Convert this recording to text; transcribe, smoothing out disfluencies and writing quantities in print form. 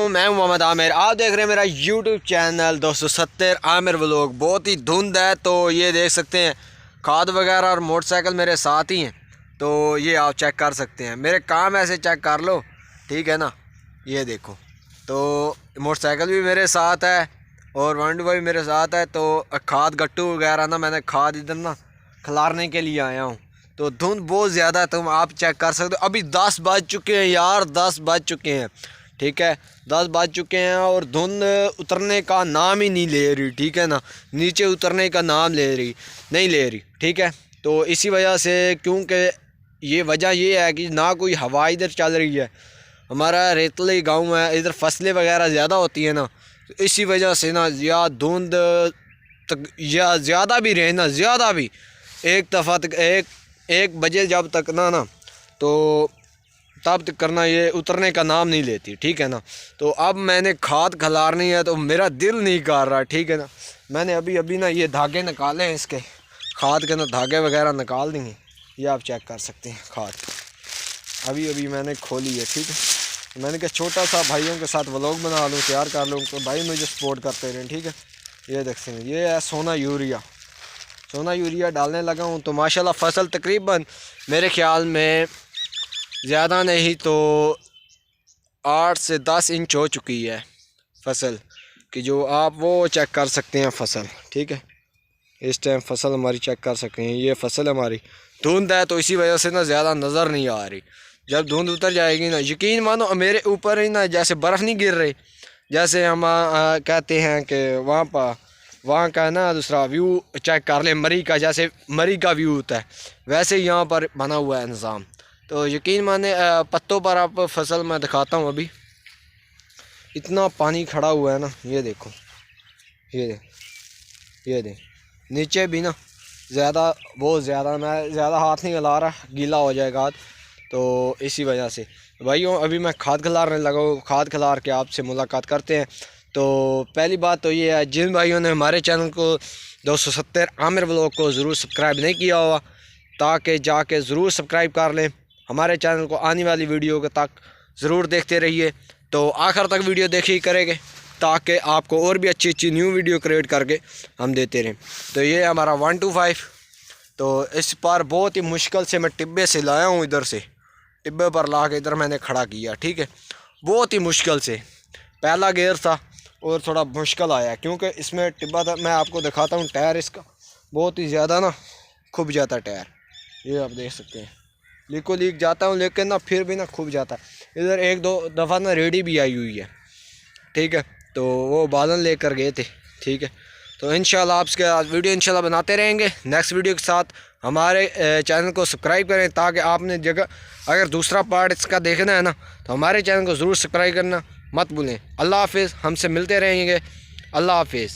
मैं हूं मोहम्मद आमिर। आप देख रहे हैं मेरा यूट्यूब चैनल 270 आमिर व्लॉग। बहुत ही धुंध है तो ये देख सकते हैं, खाद वगैरह और मोटरसाइकिल मेरे साथ ही हैं, तो ये आप चेक कर सकते हैं। मेरे काम ऐसे चेक कर लो, ठीक है ना। ये देखो, तो मोटरसाइकिल भी मेरे साथ है और वांडुआ भी मेरे साथ है। तो खाद गट्टू वगैरह ना, मैंने खाद इधर ना खिलारने के लिए आया हूँ। तो धुंध बहुत ज़्यादा है, तुम आप चेक कर सकते हो। अभी 10 बज चुके हैं यार, 10 बज चुके हैं, ठीक है, 10 बज चुके हैं और धुंध उतरने का नाम ही नहीं ले रही, ठीक है ना। नीचे उतरने का नाम नहीं ले रही, ठीक है। तो इसी वजह से, क्योंकि ये वजह ये है कि ना कोई हवा इधर चल रही है, हमारा रेतली गांव है, इधर फसलें वगैरह ज़्यादा होती है ना, तो इसी वजह से ना या धुंध तक या ज़्यादा भी रहे ना, ज़्यादा भी एक दफ़ा तक एक बजे जब तक ना तो तब तक करना, ये उतरने का नाम नहीं लेती, ठीक है ना। तो अब मैंने खाद खिलारनी है तो मेरा दिल नहीं कर रहा, ठीक है ना। मैंने अभी ना ये धागे निकाले हैं, इसके खाद के ना धागे वगैरह निकाल देंगे। ये आप चेक कर सकते हैं, खाद अभी मैंने खोली है, ठीक है। मैंने कहा छोटा सा भाइयों के साथ व्लॉग बना लूँ, तैयार कर लूँ, तो भाई मुझे सपोर्ट करते रहें, ठीक है। ये देख सकते हैं, ये है सोना यूरिया डालने लगा हूँ। तो माशाल्लाह फसल तकरीबन मेरे ख्याल में ज़्यादा नहीं तो 8 से 10 इंच हो चुकी है फसल कि जो आप वो चेक कर सकते हैं फसल, ठीक है। इस टाइम फसल हमारी चेक कर सकते हैं, ये फसल हमारी। धुंध है तो इसी वजह से ना ज़्यादा नज़र नहीं आ रही। जब धुंध उतर जाएगी ना, यकीन मानो मेरे ऊपर ही ना जैसे बर्फ़ नहीं गिर रही, जैसे हम कहते हैं कि वहाँ का ना दूसरा व्यू चेक कर ले, मरी का, जैसे मरी का व्यू होता है वैसे यहाँ पर बना हुआ है निज़ाम। तो यकीन माने पत्तों पर आप फसल मैं दिखाता हूँ, अभी इतना पानी खड़ा हुआ है ना। ये देखो, ये देख नीचे भी ना बहुत ज़्यादा, मैं ज़्यादा हाथ नहीं हिला रहा, गीला हो जाएगा हाथ, तो इसी वजह से भाइयों अभी मैं खाद खिलारने लगा हूँ। खाद खिलार के आपसे मुलाकात करते हैं। तो पहली बात तो ये है, जिन भाइयों ने हमारे चैनल को 270 आमिर व्लॉग को ज़रूर सब्सक्राइब नहीं किया हुआ, ताकि जाके ज़रूर सब्सक्राइब कर लें। हमारे चैनल को आने वाली वीडियो के तक ज़रूर देखते रहिए, तो आखिर तक वीडियो देखी करेंगे, ताकि आपको और भी अच्छी न्यू वीडियो क्रिएट करके हम देते रहें। तो ये हमारा 125, तो इस पर बहुत ही मुश्किल से मैं टिब्बे से लाया हूँ, इधर से टिब्बे पर ला के इधर मैंने खड़ा किया, ठीक है। बहुत ही मुश्किल से पहला गेयर था और थोड़ा मुश्किल आया, क्योंकि इसमें टिब्बा था। मैं आपको दिखाता हूँ, टायर इसका बहुत ही ज़्यादा ना खुब जाता है टायर, ये आप देख सकते हैं। लीक जाता हूँ, लेकिन ना फिर भी ना खुब जाता है। इधर 1-2 दफ़ा ना रेडी भी आई हुई है, ठीक है। तो वो बालन लेकर गए थे, ठीक है। तो इंशाल्लाह आपके वीडियो इंशाल्लाह बनाते रहेंगे। नेक्स्ट वीडियो के साथ हमारे चैनल को सब्सक्राइब करें, ताकि आपने अगर दूसरा पार्ट इसका देखना है ना, तो हमारे चैनल को ज़रूर सब्सक्राइब करना मत भूलें। अल्लाह हाफिज़, हमसे मिलते रहेंगे। अल्लाह हाफिज़।